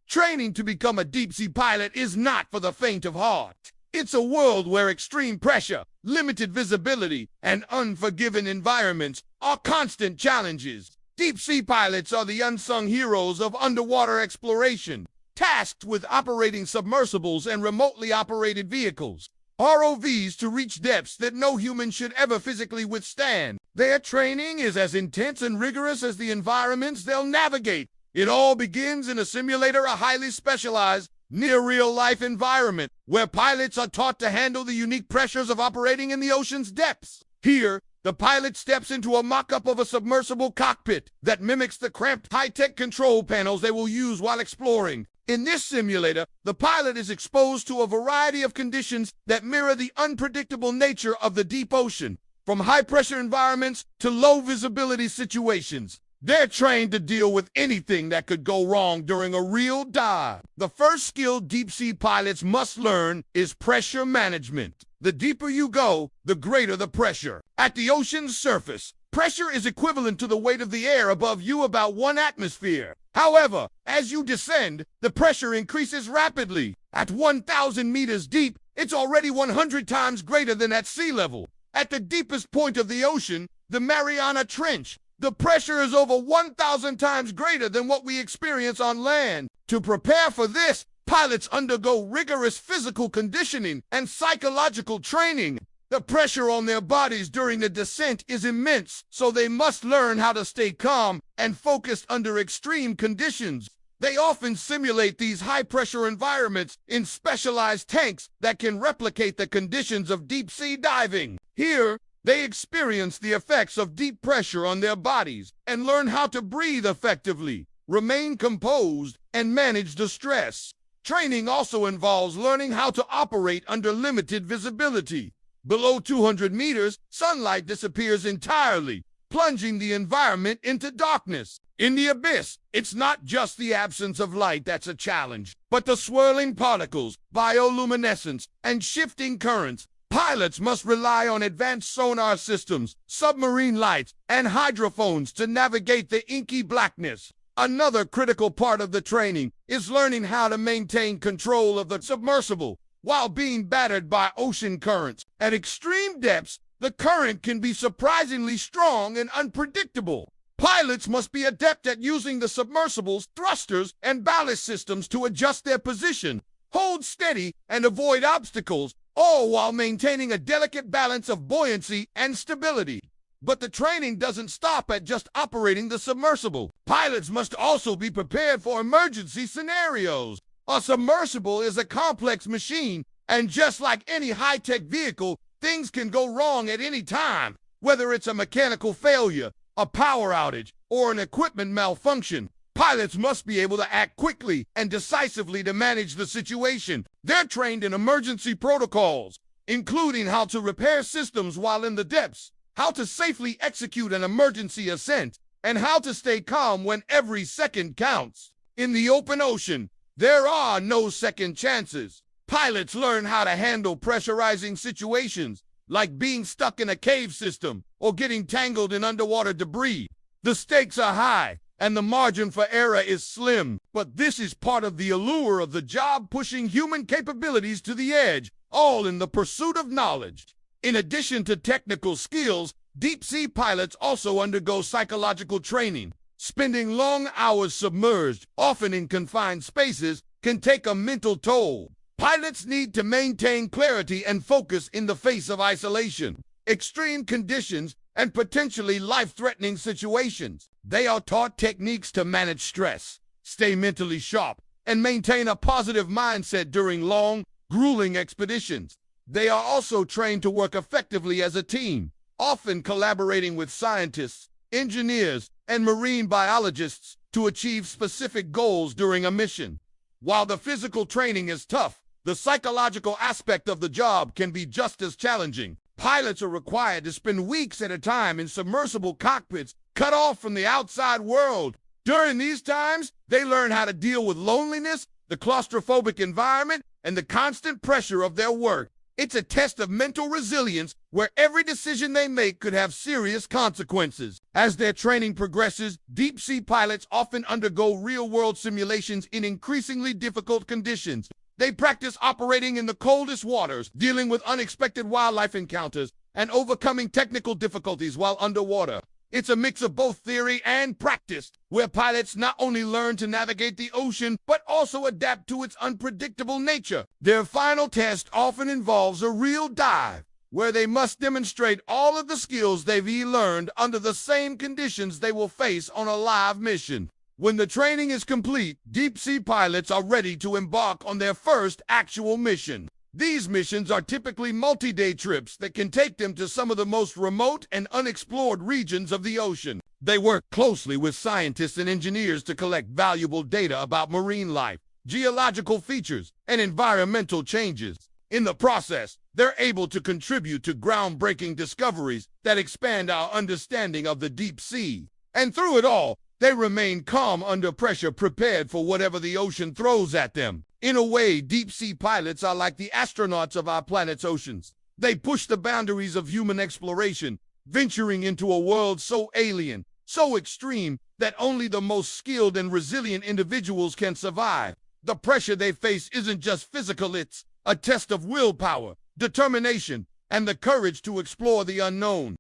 Training to become a deep-sea pilot is not for the faint of heart. It's a world where extreme pressure, limited visibility, and unforgiving environments are constant challenges. Deep-sea pilots are the unsung heroes of underwater exploration, tasked with operating submersibles and remotely operated vehicles, ROVs, to reach depths that no human should ever physically withstand. Their training is as intense and rigorous as the environments they'll navigate. It all begins in a simulator, a highly specialized, near real-life environment where pilots are taught to handle the unique pressures of operating in the ocean's depths. Here, the pilot steps into a mock-up of a submersible cockpit that mimics the cramped high-tech control panels they will use while exploring. In this simulator, the pilot is exposed to a variety of conditions that mirror the unpredictable nature of the deep ocean, from high-pressure environments to low-visibility situations. They're trained to deal with anything that could go wrong during a real dive. The first skill deep-sea pilots must learn is pressure management. The deeper you go, the greater the pressure. At the ocean's surface, pressure is equivalent to the weight of the air above you, about 1 atmosphere. However, as you descend, the pressure increases rapidly. At 1,000 meters deep, it's already 100 times greater than at sea level. At the deepest point of the ocean, the Mariana Trench, the pressure is over 1,000 times greater than what we experience on land. To prepare for this, pilots undergo rigorous physical conditioning and psychological training. The pressure on their bodies during the descent is immense, so they must learn how to stay calm and focused under extreme conditions. They often simulate these high-pressure environments in specialized tanks that can replicate the conditions of deep-sea diving. Here, they experience the effects of deep pressure on their bodies and learn how to breathe effectively, remain composed, and manage the stress. Training also involves learning how to operate under limited visibility. Below 200 meters, sunlight disappears entirely, plunging the environment into darkness. In the abyss, it's not just the absence of light that's a challenge, but the swirling particles, bioluminescence, and shifting currents. Pilots must rely on advanced sonar systems, submarine lights, and hydrophones to navigate the inky blackness. Another critical part of the training is learning how to maintain control of the submersible while being battered by ocean currents. At extreme depths, the current can be surprisingly strong and unpredictable. Pilots must be adept at using the submersible's thrusters and ballast systems to adjust their position, hold steady, and avoid obstacles, all while maintaining a delicate balance of buoyancy and stability. But the training doesn't stop at just operating the submersible. Pilots must also be prepared for emergency scenarios. A submersible is a complex machine, and just like any high-tech vehicle, things can go wrong at any time, whether it's a mechanical failure, a power outage, or an equipment malfunction. Pilots must be able to act quickly and decisively to manage the situation. They're trained in emergency protocols, including how to repair systems while in the depths, how to safely execute an emergency ascent, and how to stay calm when every second counts. In the open ocean, there are no second chances. Pilots learn how to handle pressurizing situations, like being stuck in a cave system or getting tangled in underwater debris. The stakes are high, and the margin for error is slim. But this is part of the allure of the job, pushing human capabilities to the edge, all in the pursuit of knowledge. In addition to technical skills, deep-sea pilots also undergo psychological training. Spending long hours submerged, often in confined spaces, can take a mental toll. Pilots need to maintain clarity and focus in the face of isolation, extreme conditions, and potentially life-threatening situations. They are taught techniques to manage stress, stay mentally sharp, and maintain a positive mindset during long, grueling expeditions. They are also trained to work effectively as a team, often collaborating with scientists, engineers, and marine biologists to achieve specific goals during a mission. While the physical training is tough, the psychological aspect of the job can be just as challenging. Pilots are required to spend weeks at a time in submersible cockpits, cut off from the outside world. During these times, they learn how to deal with loneliness, the claustrophobic environment, and the constant pressure of their work. It's a test of mental resilience where every decision they make could have serious consequences. As their training progresses, deep-sea pilots often undergo real-world simulations in increasingly difficult conditions. They practice operating in the coldest waters, dealing with unexpected wildlife encounters, and overcoming technical difficulties while underwater. It's a mix of both theory and practice, where pilots not only learn to navigate the ocean, but also adapt to its unpredictable nature. Their final test often involves a real dive, where they must demonstrate all of the skills they've learned under the same conditions they will face on a live mission. When the training is complete, deep-sea pilots are ready to embark on their first actual mission. These missions are typically multi-day trips that can take them to some of the most remote and unexplored regions of the ocean. They work closely with scientists and engineers to collect valuable data about marine life, geological features, and environmental changes. In the process, they're able to contribute to groundbreaking discoveries that expand our understanding of the deep sea. And through it all, they remain calm under pressure, prepared for whatever the ocean throws at them. In a way, deep-sea pilots are like the astronauts of our planet's oceans. They push the boundaries of human exploration, venturing into a world so alien, so extreme, that only the most skilled and resilient individuals can survive. The pressure they face isn't just physical, it's a test of willpower, determination, and the courage to explore the unknown.